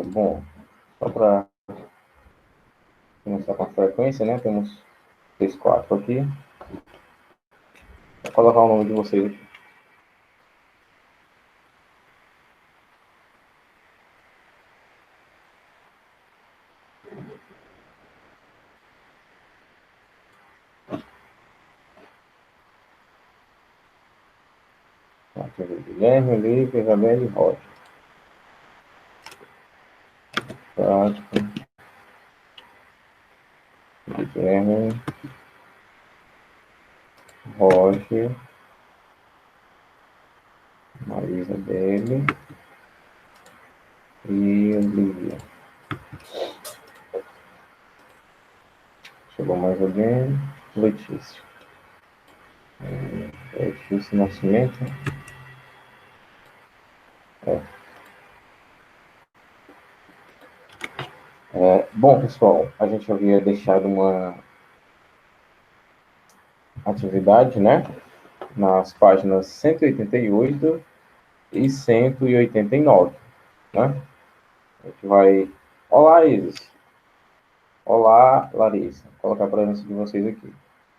Bom, só para começar com a frequência, né? Temos 4 aqui. Vou colocar o nome de vocês aqui. Aqui, Guilherme, Olivia, Isabelle e Roger. Prático. Guilherme, Roger, Maria Isabelle e Olivia. Chegou mais alguém? Letícia. Letícia Nascimento. Bom, pessoal, a gente havia deixado uma atividade, né? Nas páginas 188 e 189, né? A gente vai... Olá, Isis. Olá, Larissa. Vou colocar a presença de vocês aqui.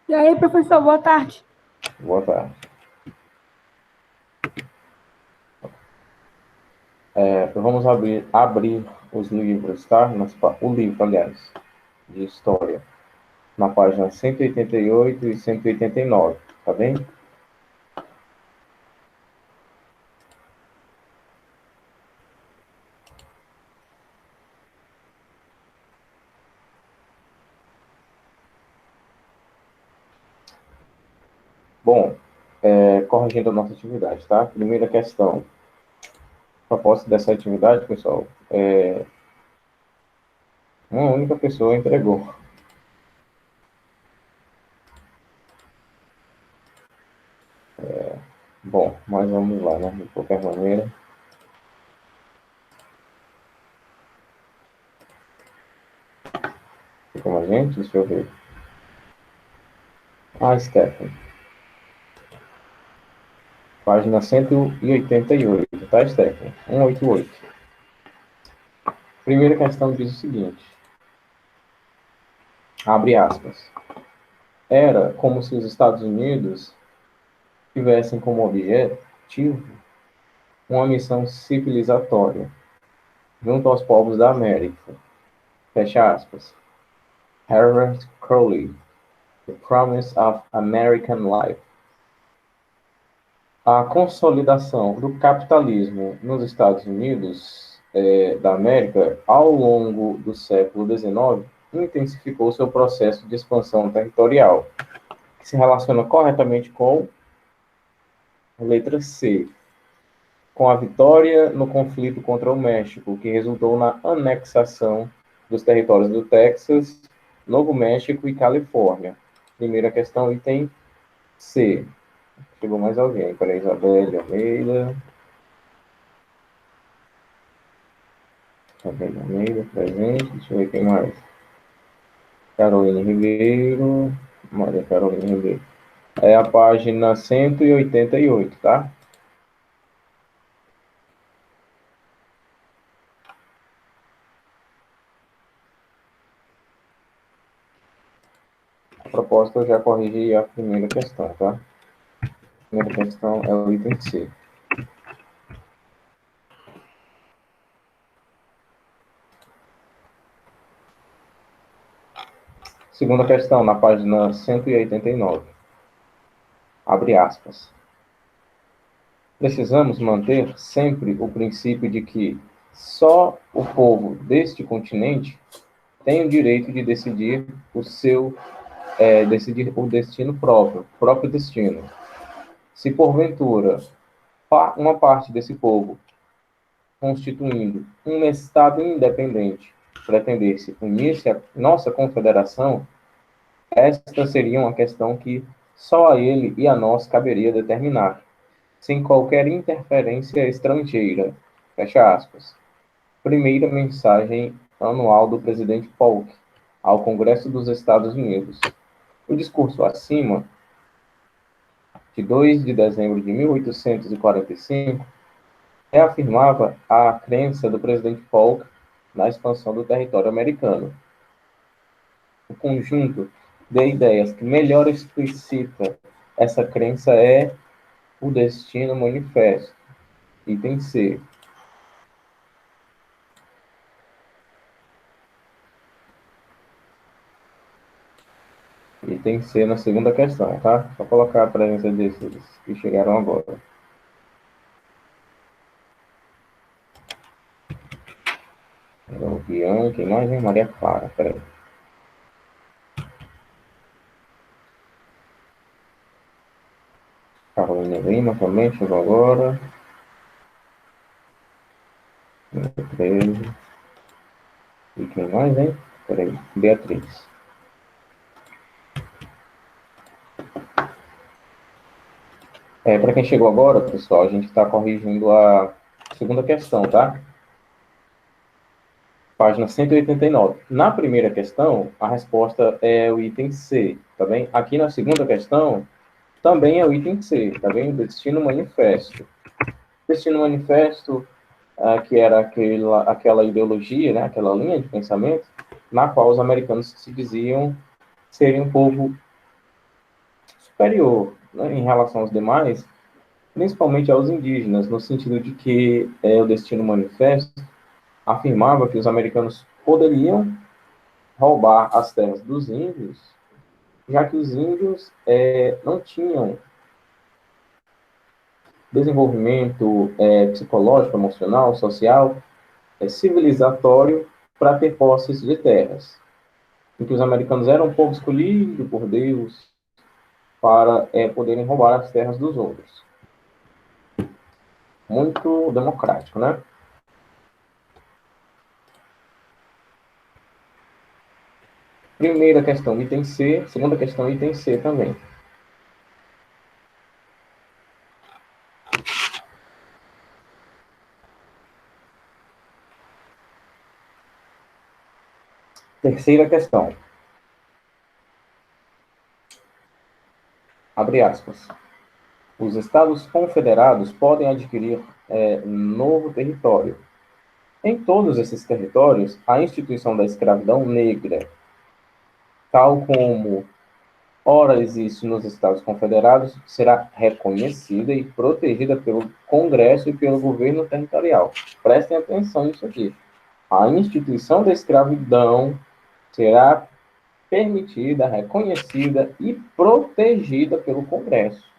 E aí, professor, boa tarde. Boa tarde. Vamos abrir os livros, tá? O livro, aliás, de História, na página 188 e 189, tá bem? Bom, corrigindo a nossa atividade, tá? Primeira questão. A proposta dessa atividade, pessoal, uma única pessoa entregou. Bom, mas vamos lá, né? De qualquer maneira. Fica com a gente? Deixa eu ver. Stephanie. Página 188, tá, Stephanie? 188. Primeira questão diz o seguinte. Abre aspas. Era como se os Estados Unidos tivessem como objetivo uma missão civilizatória junto aos povos da América. Fecha aspas. Herbert Crowley, The Promise of American Life. A consolidação do capitalismo nos Estados Unidos da América ao longo do século XIX intensificou seu processo de expansão territorial, que se relaciona corretamente com a letra C, com a vitória no conflito contra o México, que resultou na anexação dos territórios do Texas, Novo México e Califórnia. Primeira questão, item C. Chegou mais alguém. Para Isabelle Almeida. Isabelle Almeida, presente. Deixa eu ver quem mais. Carolina Ribeiro. Maria Carolina Ribeiro. É a página 188, tá? A proposta eu já corrigi a primeira questão, tá? A primeira questão é o item C. Segunda questão, na página 189. Abre aspas. Precisamos manter sempre o princípio de que só o povo deste continente tem o direito de decidir decidir o destino próprio destino. Se porventura uma parte desse povo, constituindo um Estado independente, pretendesse unir-se à nossa confederação, esta seria uma questão que só a ele e a nós caberia determinar, sem qualquer interferência estrangeira. Fecha aspas. Primeira mensagem anual do presidente Polk ao Congresso dos Estados Unidos. O discurso acima, de 2 de dezembro de 1845, reafirmava a crença do presidente Polk na expansão do território americano. O conjunto de ideias que melhor explicita essa crença é o Destino Manifesto, item C. Item C na segunda questão, tá? Só colocar a presença desses que chegaram agora. O Bianca, quem mais, hein? Maria Clara, peraí. Carolina Lima também chegou agora. 13. E quem mais, hein? Peraí, Beatriz. Para quem chegou agora, pessoal, a gente está corrigindo a segunda questão, tá? Página 189. Na primeira questão, a resposta é o item C, tá bem? Aqui na segunda questão, também é o item C, tá bem? Destino Manifesto. Destino Manifesto, que era aquela ideologia, né? Aquela linha de pensamento, na qual os americanos se diziam serem um povo superior, né, em relação aos demais, principalmente aos indígenas, no sentido de que o Destino Manifesto afirmava que os americanos poderiam roubar as terras dos índios, já que os índios não tinham desenvolvimento psicológico, emocional, social, civilizatório para ter posses de terras. Em que os americanos eram um povo escolhido por Deus para poderem roubar as terras dos outros. Muito democrático, né? Primeira questão, item C. Segunda questão, item C também. Terceira questão. Abre aspas. Os Estados Confederados podem adquirir novo território. Em todos esses territórios, a instituição da escravidão negra, tal como ora existe nos Estados Confederados, será reconhecida e protegida pelo Congresso e pelo governo territorial. Prestem atenção nisso aqui. A instituição da escravidão será permitida, reconhecida e protegida pelo Congresso.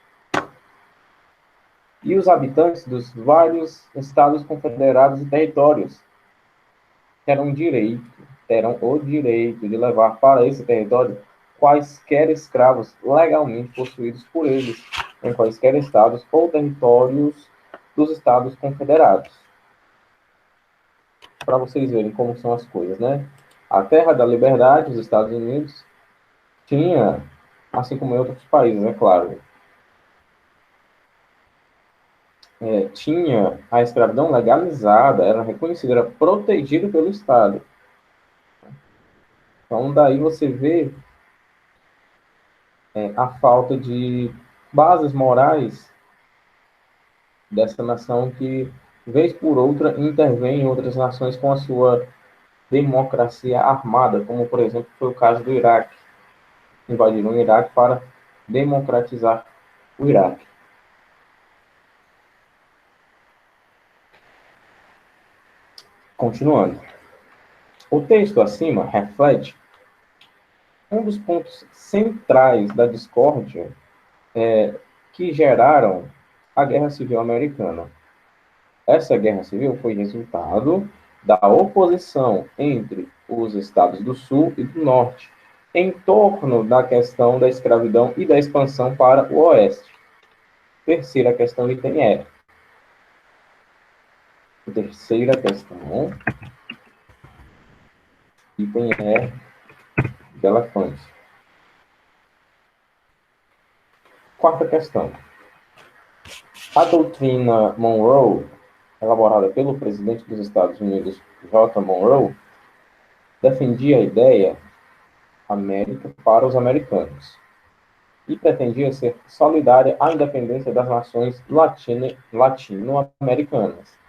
E os habitantes dos vários estados confederados e territórios terão o direito de levar para esse território quaisquer escravos legalmente possuídos por eles, em quaisquer estados ou territórios dos estados confederados. Para vocês verem como são as coisas, né? A Terra da Liberdade, os Estados Unidos, tinha, assim como em outros países, é claro, tinha a escravidão legalizada, era reconhecida, era protegida pelo Estado. Então, daí você vê a falta de bases morais dessa nação que, vez por outra, intervém em outras nações com a sua democracia armada, como, por exemplo, foi o caso do Iraque. Invadiram o Iraque para democratizar o Iraque. Continuando. O texto acima reflete um dos pontos centrais da discórdia que geraram a Guerra Civil Americana. Essa Guerra Civil foi resultado da oposição entre os estados do Sul e do Norte em torno da questão da escravidão e da expansão para o Oeste. Terceira questão, item E. Terceira questão, item E de elefante. Quarta questão. A doutrina Monroe, elaborada pelo presidente dos Estados Unidos, J. Monroe, defendia a ideia América para os americanos e pretendia ser solidária à independência das nações latino-americanas.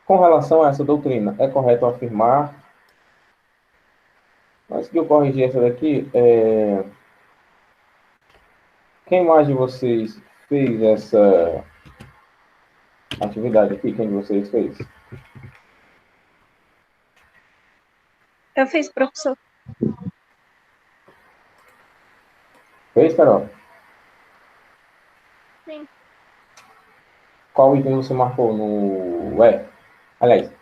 Com relação a essa doutrina, é correto afirmar, mas que eu corrigi essa daqui, quem mais de vocês fez essa atividade aqui? Quem de vocês fez? Eu fiz, professor. Fez, Carol? Sim. Qual item você marcou no Aliás,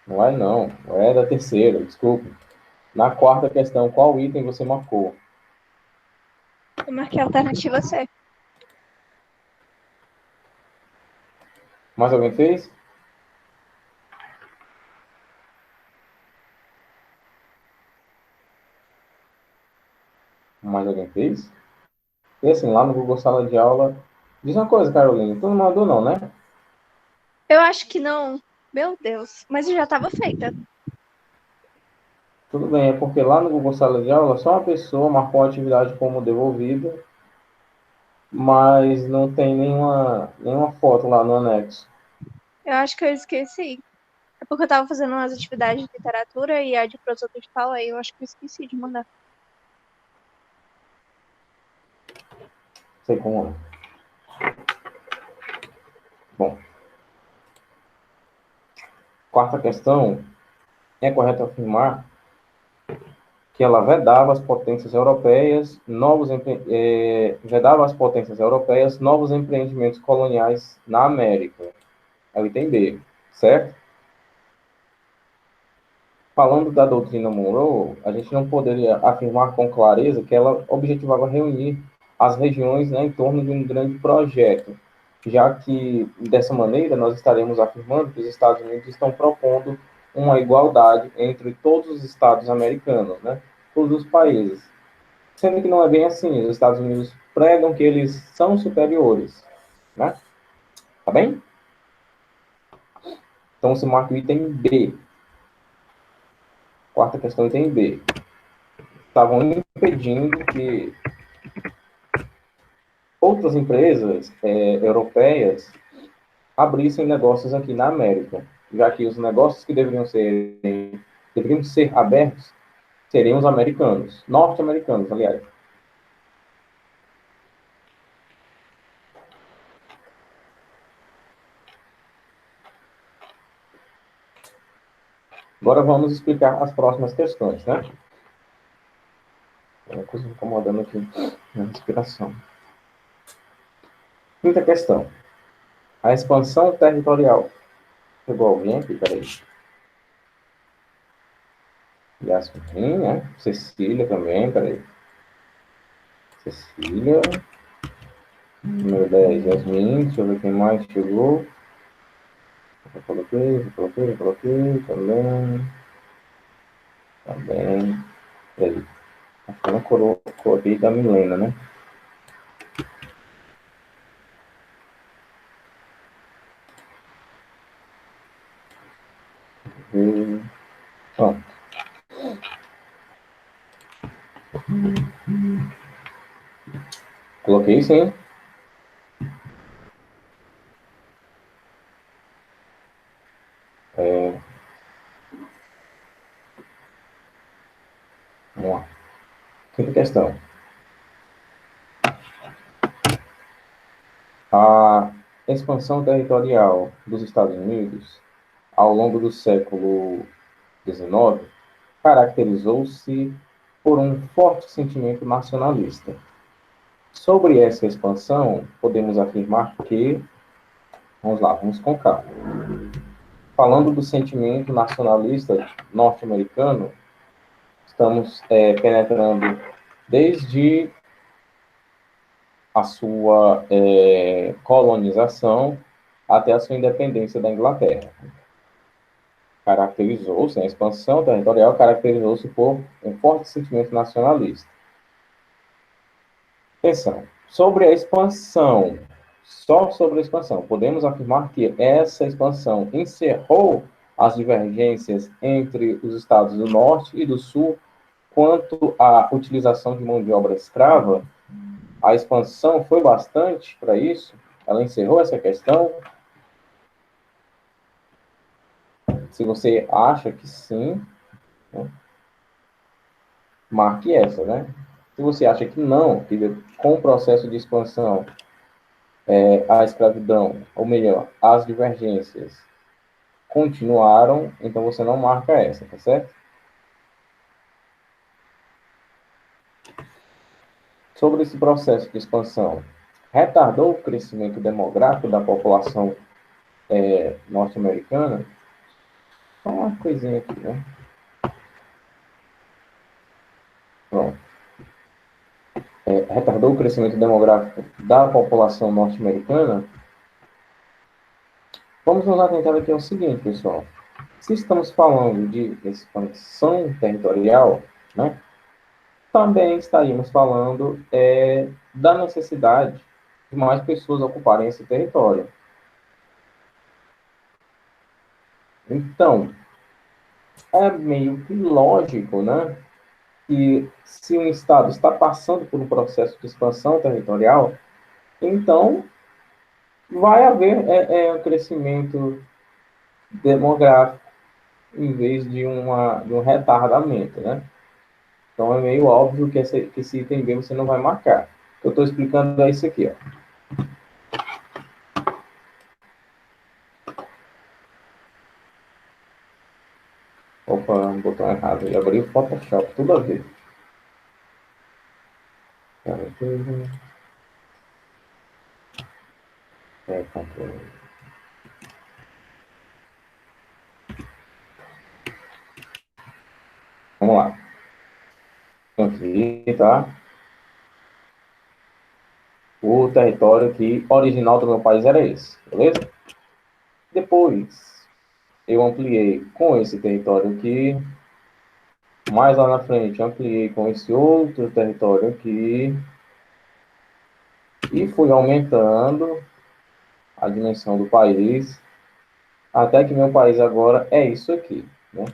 não é não. É da terceira, desculpe. Na quarta questão, qual item você marcou? Eu marquei a alternativa C. Mais alguém fez? Mais alguém fez? E assim, lá no Google Sala de Aula, diz uma coisa, Carolina, tu não mandou não, né? Eu acho que não. Meu Deus. Mas já estava feita. Tudo bem, é porque lá no Google Sala de Aula, só uma pessoa marcou a atividade como devolvida, mas não tem nenhuma foto lá no anexo. Eu acho que eu esqueci. É porque eu tava fazendo umas atividades de literatura e a de produção textual, aí eu acho que eu esqueci de mandar. Sei como é. Bom, quarta questão, é correto afirmar que ela vedava às potências europeias novos empreendimentos coloniais na América. É o item B, certo? Falando da doutrina Monroe, a gente não poderia afirmar com clareza que ela objetivava reunir as regiões, né, em torno de um grande projeto, já que, dessa maneira, nós estaremos afirmando que os Estados Unidos estão propondo uma igualdade entre todos os Estados americanos, né, todos os países. Sendo que não é bem assim, os Estados Unidos pregam que eles são superiores, né? Tá bem? Então, se marca o item B. Quarta questão, item B. Estavam impedindo que outras empresas europeias abrissem negócios aqui na América, já que os negócios que deveriam ser abertos seriam os americanos, norte-americanos, aliás. Agora vamos explicar as próximas questões, né? Tem uma coisa me incomodando aqui na respiração. Quinta questão. A expansão territorial. Chegou alguém aqui? Peraí. Yasmin, né? Cecília também, peraí. Cecília. Número 10, Yasmin. Deixa eu ver quem mais chegou. Eu coloquei também. Também. Peraí. Acho que eu não coloquei da Milena, né? Pronto. Coloquei sim. Vamos lá. Quinta questão. A expansão territorial dos Estados Unidos ao longo do século XIX caracterizou-se por um forte sentimento nacionalista. Sobre essa expansão, podemos afirmar que, vamos lá, vamos com calma. Falando do sentimento nacionalista norte-americano, estamos penetrando desde a sua colonização até a sua independência da Inglaterra. Caracterizou-se, a expansão territorial caracterizou-se por um forte sentimento nacionalista. Atenção, sobre a expansão, só sobre a expansão, podemos afirmar que essa expansão encerrou as divergências entre os estados do norte e do sul quanto à utilização de mão de obra escrava. A expansão foi bastante para isso? Ela encerrou essa questão? Se você acha que sim, né, marque essa, né? Se você acha que não, que com o processo de expansão, a escravidão, ou melhor, as divergências continuaram, então você não marca essa, tá certo? Sobre esse processo de expansão, retardou o crescimento demográfico da população norte-americana? Só uma coisinha aqui, né? Pronto. Retardou o crescimento demográfico da população norte-americana? Vamos nos atentar aqui ao seguinte, pessoal. Se estamos falando de expansão territorial, né, também estaríamos falando da necessidade de mais pessoas ocuparem esse território. Então, é meio que lógico, né, que se um Estado está passando por um processo de expansão territorial, então vai haver um crescimento demográfico em vez de um retardamento, né? Então é meio óbvio que esse item B você não vai marcar. O que eu estou explicando é isso aqui, ó. Opa, um botão errado. Eu abri o Photoshop, tudo a ver. Controle. Vamos lá. Aqui, tá? O território que original do meu país era esse, beleza? Depois, eu ampliei com esse território aqui. Mais lá na frente, ampliei com esse outro território aqui. E fui aumentando a dimensão do país, até que meu país agora é isso aqui, né?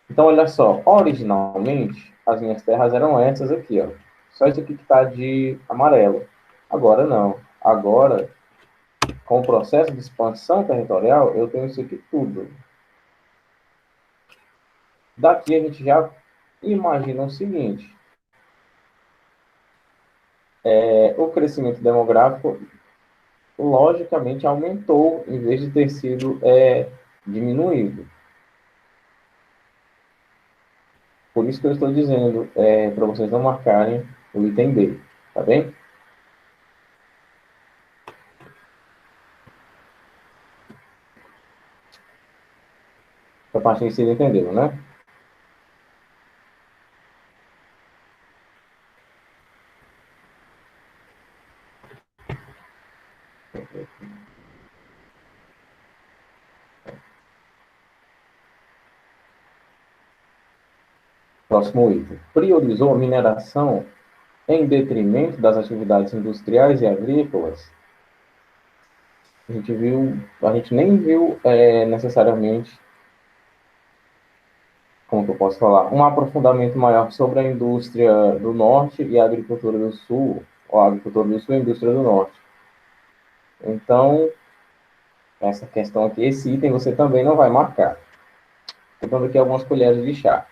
Então, olha só, originalmente, as minhas terras eram essas aqui, ó. Só isso aqui que está de amarelo. Agora não. Agora, com o processo de expansão territorial, eu tenho isso aqui tudo. Daqui a gente já imagina o seguinte. O crescimento demográfico, logicamente, aumentou, em vez de ter sido diminuído. Por isso que eu estou dizendo para vocês não marcarem o item B, tá bem? Essa parte aí vocês entenderam, né? Próximo item. Priorizou a mineração em detrimento das atividades industriais e agrícolas. A gente nem viu necessariamente, como que eu posso falar, um aprofundamento maior sobre a indústria do norte e a agricultura do sul, ou a agricultura do sul e a indústria do norte. Então, essa questão aqui, esse item você também não vai marcar. Estou dando aqui algumas colheres de chá.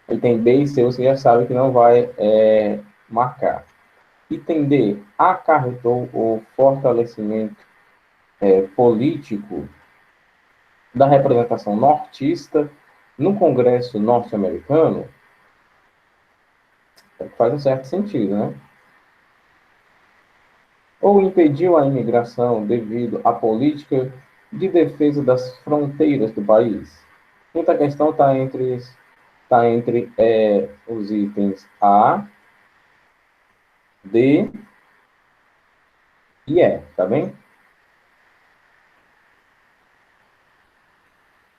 Item B e C você já sabe que não vai marcar. Item D, acarretou o fortalecimento político da representação nortista no Congresso norte-americano? Faz um certo sentido, né? Ou impediu a imigração devido à política de defesa das fronteiras do país? Quinta questão está entre os itens A, D e E, tá bem?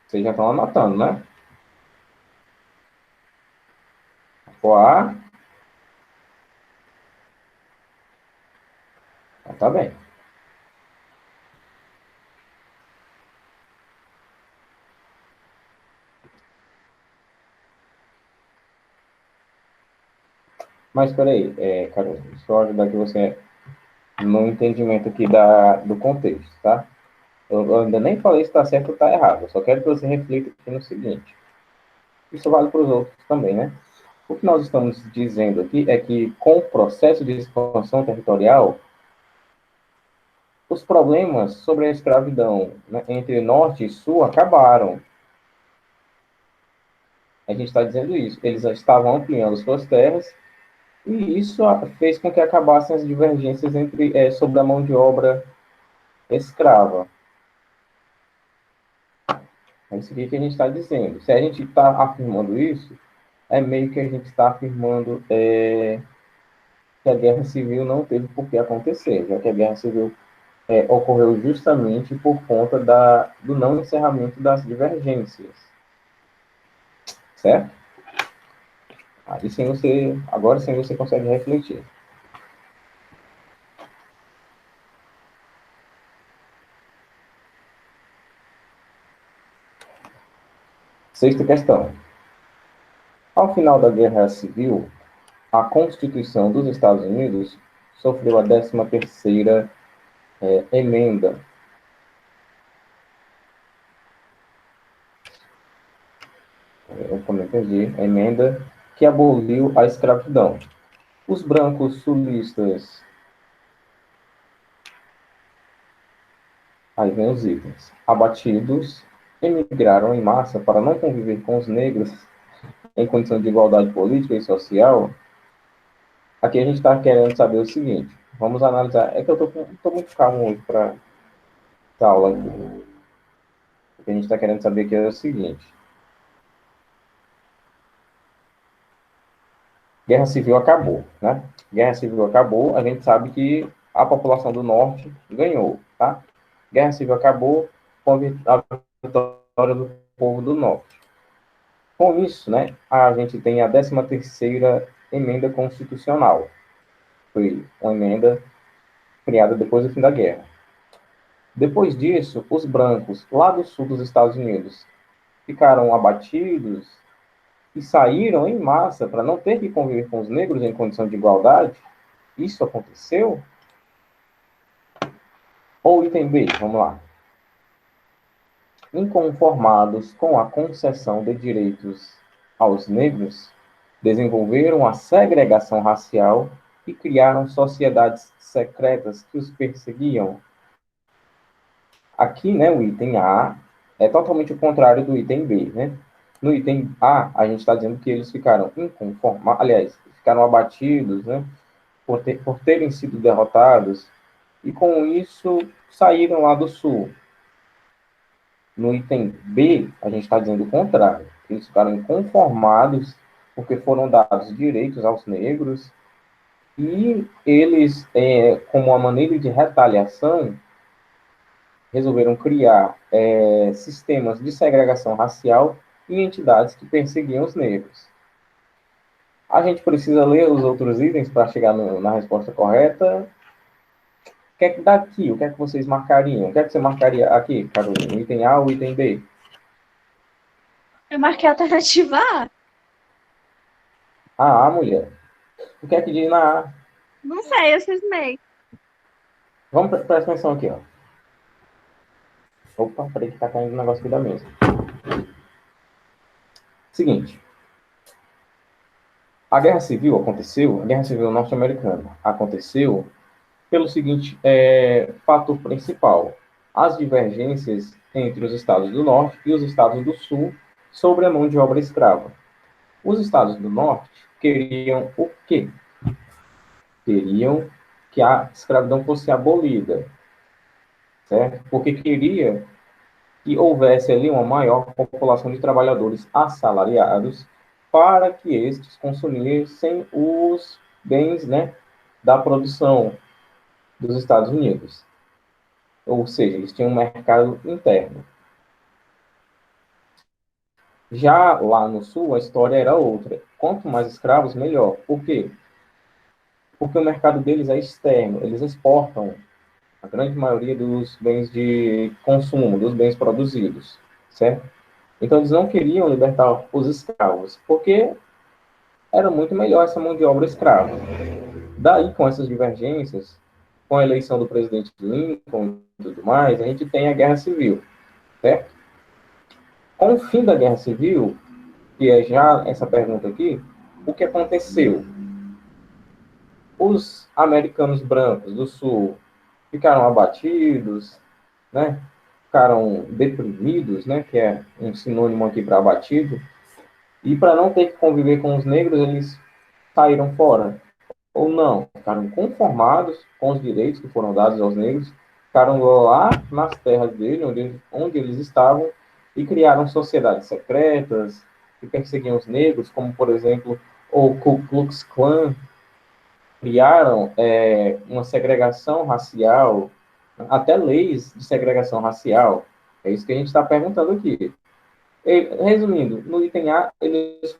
Vocês já estão anotando, né? For A, tá bem. Mas espera aí, Carol, deixa eu ajudar aqui você no entendimento aqui do contexto, tá? Eu ainda nem falei se está certo ou está errado. Eu só quero que você reflita aqui no seguinte. Isso vale para os outros também, né? O que nós estamos dizendo aqui é que, com o processo de expansão territorial, os problemas sobre a escravidão, né, entre norte e sul acabaram. A gente está dizendo isso. Eles estavam ampliando suas terras e isso fez com que acabassem as divergências sobre a mão de obra escrava. É isso aqui que a gente está dizendo. Se a gente está afirmando isso, é meio que a gente está afirmando que a guerra civil não teve por que acontecer, já que a guerra civil ocorreu justamente por conta do não encerramento das divergências. Certo? Agora sim você consegue refletir. Sexta questão. Ao final da Guerra Civil, a Constituição dos Estados Unidos sofreu a 13ª emenda. Eu também perdi. A emenda que aboliu a escravidão. Os brancos sulistas. Aí vem os itens. Abatidos, emigraram em massa para não conviver com os negros em condição de igualdade política e social. Aqui a gente está querendo saber o seguinte. Vamos analisar. É que eu estou muito calmo hoje para essa aula aqui. O que a gente está querendo saber aqui é o seguinte. Guerra Civil acabou, né? Guerra Civil acabou, a gente sabe que a população do Norte ganhou, tá? Guerra Civil acabou com a vitória do povo do Norte. Com isso, né, a gente tem a 13ª emenda constitucional. Foi uma emenda criada depois do fim da guerra. Depois disso, os brancos lá do sul dos Estados Unidos ficaram abatidos e saíram em massa para não ter que conviver com os negros em condição de igualdade. Isso aconteceu? Ou item B, vamos lá. Inconformados com a concessão de direitos aos negros, desenvolveram a segregação racial e criaram sociedades secretas que os perseguiam. Aqui, né, o item A é totalmente o contrário do item B, né? No item A, a gente está dizendo que eles ficaram inconformados, aliás, ficaram abatidos, né, por terem sido derrotados, e com isso saíram lá do sul. No item B, a gente está dizendo o contrário. Eles ficaram inconformados porque foram dados direitos aos negros e eles, como uma maneira de retaliação, resolveram criar sistemas de segregação racial e entidades que perseguiam os negros. A gente precisa ler os outros itens para chegar na resposta correta. O que é que dá aqui? O que é que vocês marcariam? O que é que você marcaria aqui, Carolina? O item A ou o item B? Eu marquei a alternativa A. A, mulher. O que é que diz na A? Não sei, eu cismei. Vamos prestar atenção aqui, ó. Opa, peraí que tá caindo um negócio aqui da mesa. Seguinte. A Guerra Civil Norte-Americana aconteceu pelo seguinte fator principal. As divergências entre os estados do Norte e os estados do Sul sobre a mão de obra escrava. Os estados do Norte queriam o quê? Queriam que a escravidão fosse abolida, certo? Porque queria que houvesse ali uma maior população de trabalhadores assalariados para que estes consumissem os bens, né, da produção dos Estados Unidos. Ou seja, eles tinham um mercado interno. Já lá no sul, a história era outra. Quanto mais escravos, melhor. Por quê? Porque o mercado deles é externo. Eles exportam a grande maioria dos bens de consumo, dos bens produzidos, certo? Então, eles não queriam libertar os escravos, porque era muito melhor essa mão de obra escrava. Daí, com essas divergências, com a eleição do presidente Lincoln e tudo mais, a gente tem a Guerra Civil, certo? Com o fim da Guerra Civil, que é já essa pergunta aqui, o que aconteceu? Os americanos brancos do Sul ficaram abatidos, né? Ficaram deprimidos, né? Que é um sinônimo aqui para abatido. E para não ter que conviver com os negros, eles saíram fora. Ou não, ficaram conformados com os direitos que foram dados aos negros, ficaram lá nas terras dele, onde eles estavam, e criaram sociedades secretas que perseguiam os negros, como, por exemplo, o Ku Klux Klan, criaram uma segregação racial, até leis de segregação racial. É isso que a gente está perguntando aqui. Resumindo, no item A, eles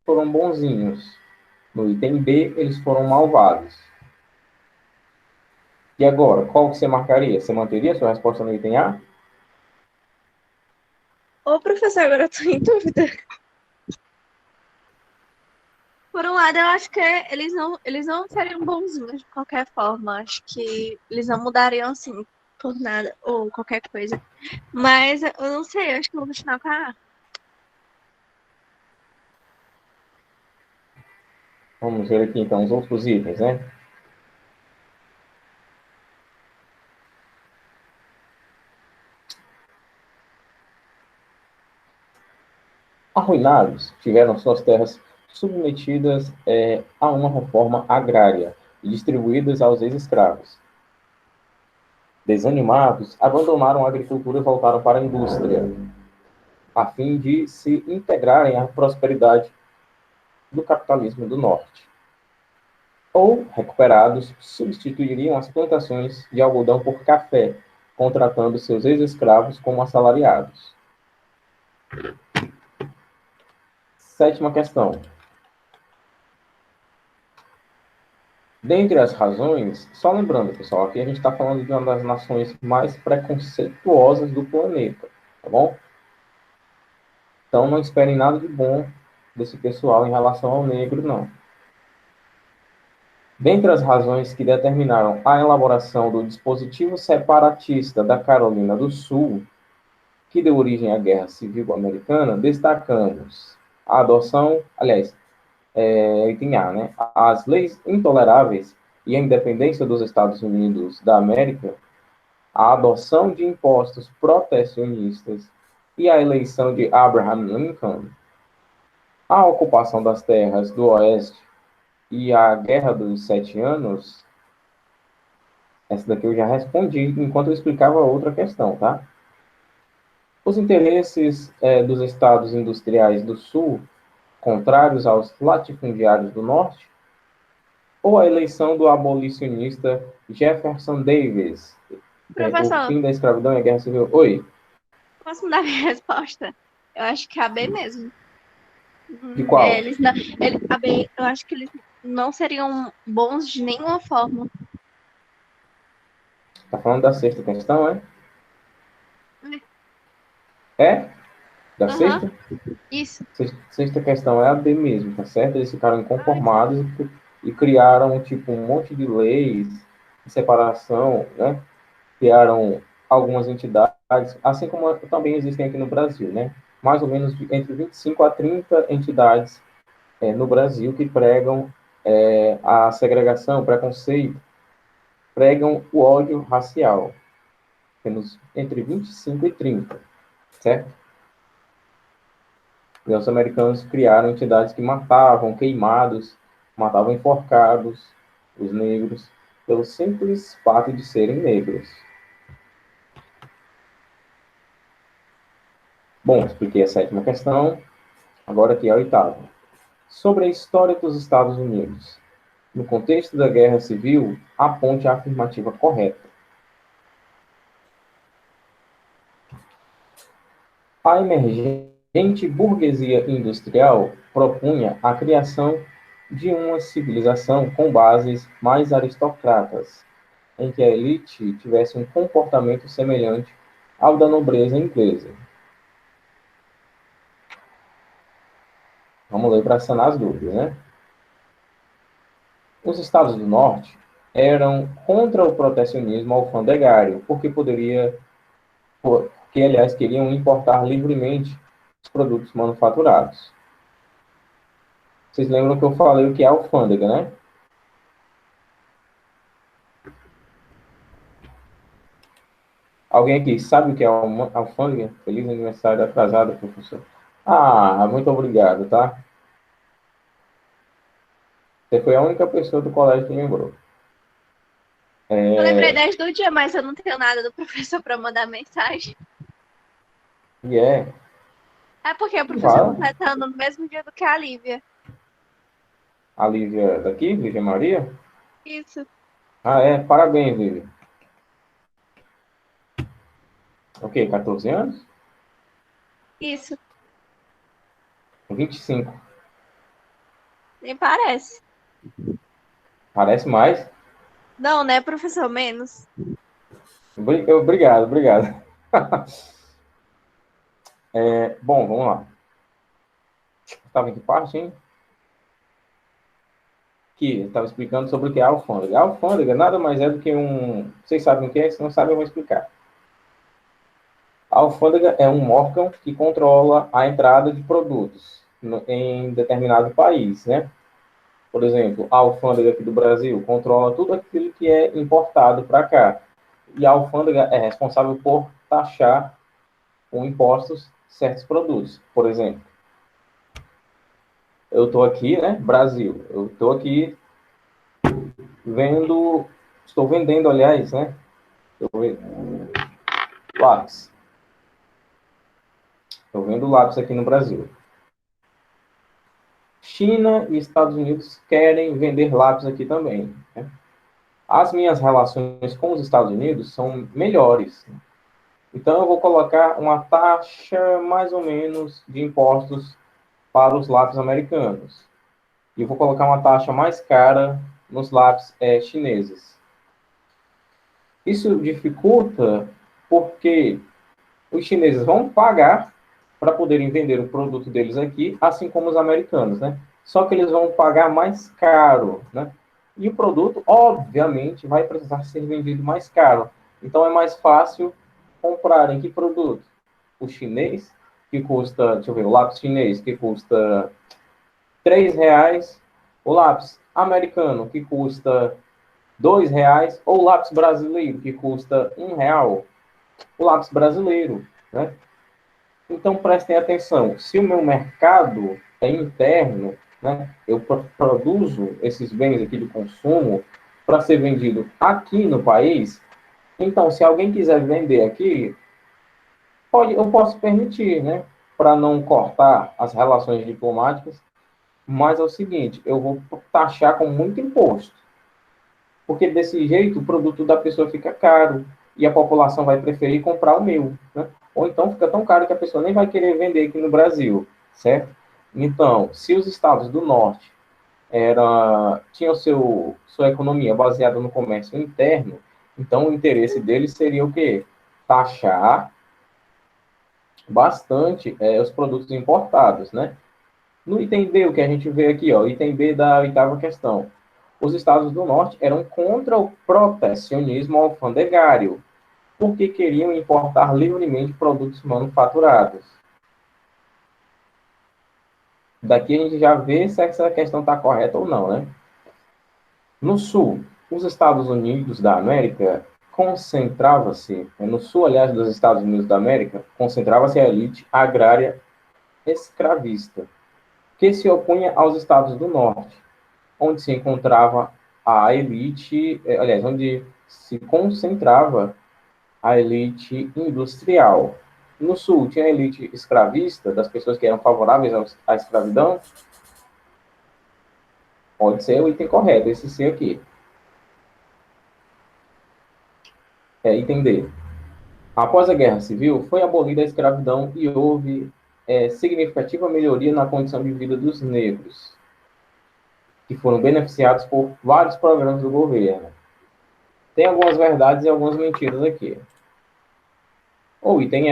foram bonzinhos. No item B, eles foram malvados. E agora, qual que você marcaria? Você manteria a sua resposta no item A? Ô, professor, agora eu tô em dúvida. Por um lado, eu acho que eles não seriam bonzinhos de qualquer forma. Acho que eles não mudariam assim por nada ou qualquer coisa. Mas eu não sei, eu acho que eu vou continuar com a A. Vamos ver aqui, então, os outros itens, né? Arruinados, tiveram suas terras submetidas a uma reforma agrária e distribuídas aos ex-escravos. Desanimados, abandonaram a agricultura e voltaram para a indústria, a fim de se integrarem à prosperidade do capitalismo do norte. Ou, recuperados, substituiriam as plantações de algodão por café, contratando seus ex-escravos como assalariados. Sétima questão. Dentre as razões, só lembrando, pessoal, aqui a gente está falando de uma das nações mais preconceituosas do planeta, tá bom? Então não esperem nada de bom desse pessoal em relação ao negro, não. Dentre as razões que determinaram a elaboração do dispositivo separatista da Carolina do Sul, que deu origem à Guerra Civil Americana, destacamos a adoção, aliás, item A, né? As leis intoleráveis e a independência dos Estados Unidos da América, a adoção de impostos protecionistas e a eleição de Abraham Lincoln, a ocupação das terras do Oeste e a Guerra dos 7 Anos. Essa daqui eu já respondi enquanto eu explicava outra questão, tá? Os interesses dos estados industriais do Sul, contrários aos latifundiários do Norte, ou a eleição do abolicionista Jefferson Davis, o Professor, fim da escravidão e a guerra civil. Oi, posso mudar minha resposta? Eu acho que é a B mesmo. de qual? Eles não, a B, eu acho que eles não seriam bons de nenhuma forma. Tá falando da sexta questão, é? É? Da Aham, sexta? isso. Sexta questão é a D mesmo, tá certo? Eles ficaram Ah, então. inconformados e criaram, tipo, um monte de leis de separação, né? Criaram algumas entidades, assim como também existem aqui no Brasil, né? Mais ou menos entre 25 a 30 entidades no Brasil que pregam a segregação, preconceito, pregam o ódio racial. Temos entre 25 e 30, certo? E os americanos criaram entidades que matavam queimados, matavam enforcados os negros pelo simples fato de serem negros. Bom, expliquei a sétima questão, agora aqui é a oitava. Sobre a história dos Estados Unidos. No contexto da Guerra Civil, aponte a afirmativa correta. A emergente burguesia industrial propunha a criação de uma civilização com bases mais aristocratas, em que a elite tivesse um comportamento semelhante ao da nobreza inglesa. Vamos ler para sanar as dúvidas, né? Os estados do norte eram contra o protecionismo alfandegário, porque, aliás, queriam importar livremente os produtos manufaturados. Vocês lembram que eu falei o que é alfândega, né? Alguém aqui sabe o que é alfândega? Feliz aniversário atrasado, professor. Ah, muito obrigado, tá? Você foi a única pessoa do colégio que lembrou. Eu lembrei desde o dia, mas eu não tenho nada do professor para mandar mensagem. E é. É porque o professor Fala. completando no mesmo dia do que a Lívia. A Lívia daqui, Lívia Maria? Isso. Ah, é. Parabéns, Lívia. Ok, 14 anos? Isso. 25. Nem parece. Parece mais. Não, né, professor? Menos. Obrigado, obrigado. Bom, vamos lá. Estava em que parte, hein? Que estava explicando sobre o que é a alfândega. A alfândega nada mais é do que um... Vocês sabem o que é? Se não sabem, eu vou explicar. A alfândega é um órgão que controla a entrada de produtos em determinado país, né? Por exemplo, a alfândega aqui do Brasil controla tudo aquilo que é importado para cá. E a alfândega é responsável por taxar com impostos certos produtos. Por exemplo, eu estou aqui, né, Brasil, eu estou aqui estou vendendo, aliás, né, lápis. Estou vendo lápis aqui no Brasil. China e Estados Unidos querem vender lápis aqui também, né? As minhas relações com os Estados Unidos são melhores. Então, eu vou colocar uma taxa mais ou menos de impostos para os lápis americanos. E vou colocar uma taxa mais cara nos lápis chineses. Isso dificulta porque os chineses vão pagar para poderem vender o produto deles aqui, assim como os americanos, né? Só que eles vão pagar mais caro, né? E o produto, obviamente, vai precisar ser vendido mais caro. Então, é mais fácil comprarem que produto? O chinês, que custa, deixa eu ver, o lápis chinês, que custa R$ 3, o lápis americano, que custa R$ 2, ou o lápis brasileiro, que custa R$ 1, o lápis brasileiro, né? Então, prestem atenção, se o meu mercado é interno, né, eu produzo esses bens aqui de consumo para ser vendido aqui no país, então, se alguém quiser vender aqui, eu posso permitir, né, para não cortar as relações diplomáticas, mas é o seguinte, eu vou taxar com muito imposto, porque desse jeito o produto da pessoa fica caro e a população vai preferir comprar o meu, né? Ou então fica tão caro que a pessoa nem vai querer vender aqui no Brasil, certo? Então, se os estados do norte tinham sua economia baseada no comércio interno, então o interesse deles seria o quê? Taxar bastante os produtos importados, né? No item B, o que a gente vê aqui, ó, item B da oitava questão. Os estados do norte eram contra o protecionismo alfandegário, porque queriam importar livremente produtos manufaturados. Daqui a gente já vê se essa questão está correta ou não, né? No sul, os Estados Unidos da América no sul, aliás, dos Estados Unidos da América, concentrava-se a elite agrária escravista, que se opunha aos estados do norte, onde se encontrava a elite, aliás, onde se concentrava a elite industrial. No sul tinha a elite escravista, das pessoas que eram favoráveis à escravidão. Pode ser o item correto, esse C aqui. Item D. Após a Guerra Civil, foi abolida a escravidão e houve significativa melhoria na condição de vida dos negros, que foram beneficiados por vários programas do governo. Tem algumas verdades e algumas mentiras aqui. O item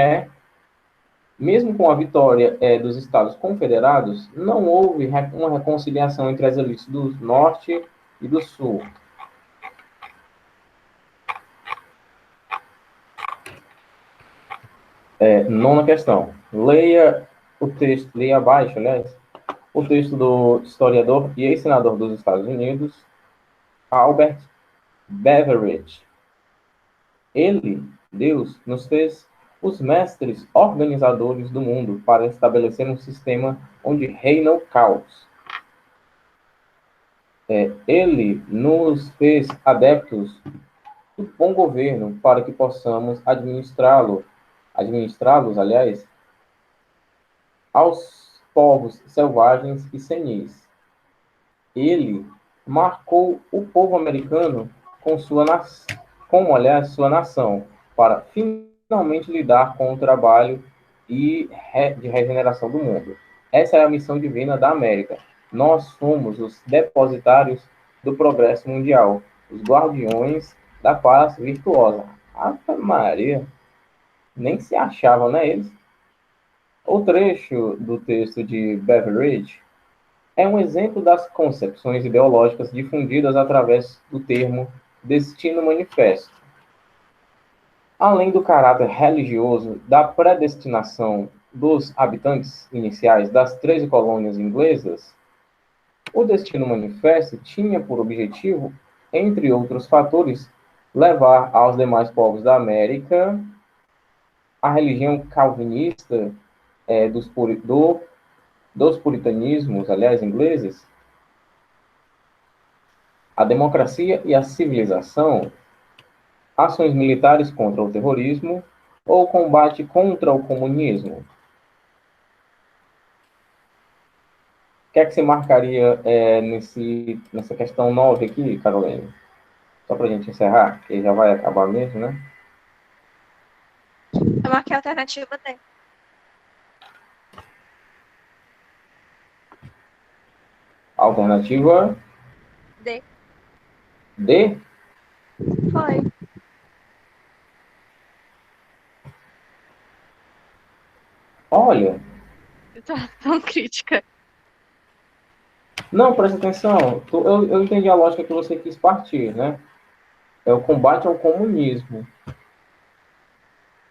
mesmo com a vitória dos Estados Confederados, não houve uma reconciliação entre as elites do Norte e do Sul. Nona questão. Leia o texto, leia abaixo, aliás, o texto do historiador e ex-senador dos Estados Unidos, Albert Beveridge. Ele, Deus, nos fez os mestres organizadores do mundo para estabelecer um sistema onde reina o caos. Ele nos fez adeptos do bom governo para que possamos administrá-los, aliás, aos povos selvagens e senis. Ele marcou o povo americano aliás, sua nação, para finalmente lidar com o trabalho de regeneração do mundo. Essa é a missão divina da América. Nós somos os depositários do progresso mundial, os guardiões da paz virtuosa. Ave Maria, nem se achavam, né, eles? O trecho do texto de Beveridge é um exemplo das concepções ideológicas difundidas através do termo destino manifesto. Além do caráter religioso da predestinação dos habitantes iniciais das 13 colônias inglesas, o destino manifesto tinha por objetivo, entre outros fatores, levar aos demais povos da América a religião calvinista dos puritanismos, aliás, ingleses, a democracia e a civilização, ações militares contra o terrorismo ou combate contra o comunismo. O que é que você marcaria nessa questão 9 aqui, Carolina? Só para a gente encerrar, que já vai acabar mesmo, né? Eu marquei a alternativa D. Alternativa D. D? Foi. Olha, Eu tô tão crítica. não, presta atenção. Eu entendi a lógica que você quis partir, né? É o combate ao comunismo.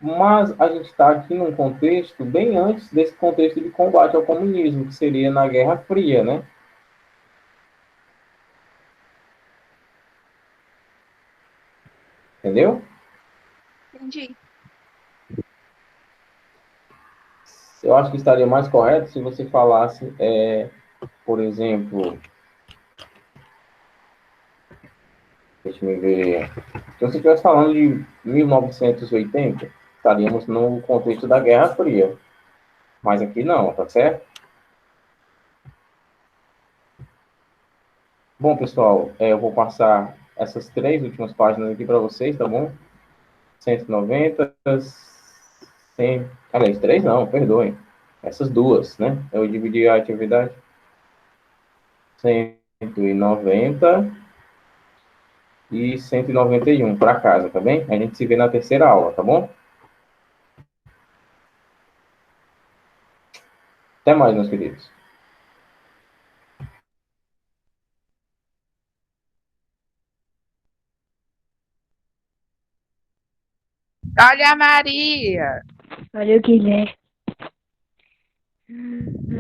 Mas a gente está aqui num contexto bem antes desse contexto de combate ao comunismo, que seria na Guerra Fria, né? Entendeu? Entendi. Eu acho que estaria mais correto se você falasse, por exemplo, deixa eu ver, se você estivesse falando de 1980, estaríamos no contexto da Guerra Fria. Mas aqui não, tá certo? Bom, pessoal, eu vou passar essas 3 últimas páginas aqui para vocês, tá bom? 190, 100, aliás, 3 não, perdoem. Essas duas, né? Eu dividi a atividade. 190 e 191 para casa, tá bem? A gente se vê na terceira aula, tá bom? Até mais, meus queridos. Olha a Maria. Olha o Guilherme.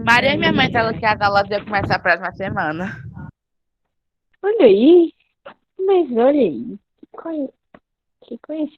Maria e minha mãe tá que as aulas iam começar a próxima semana. Olha aí. Mas olha aí. Que coincidência.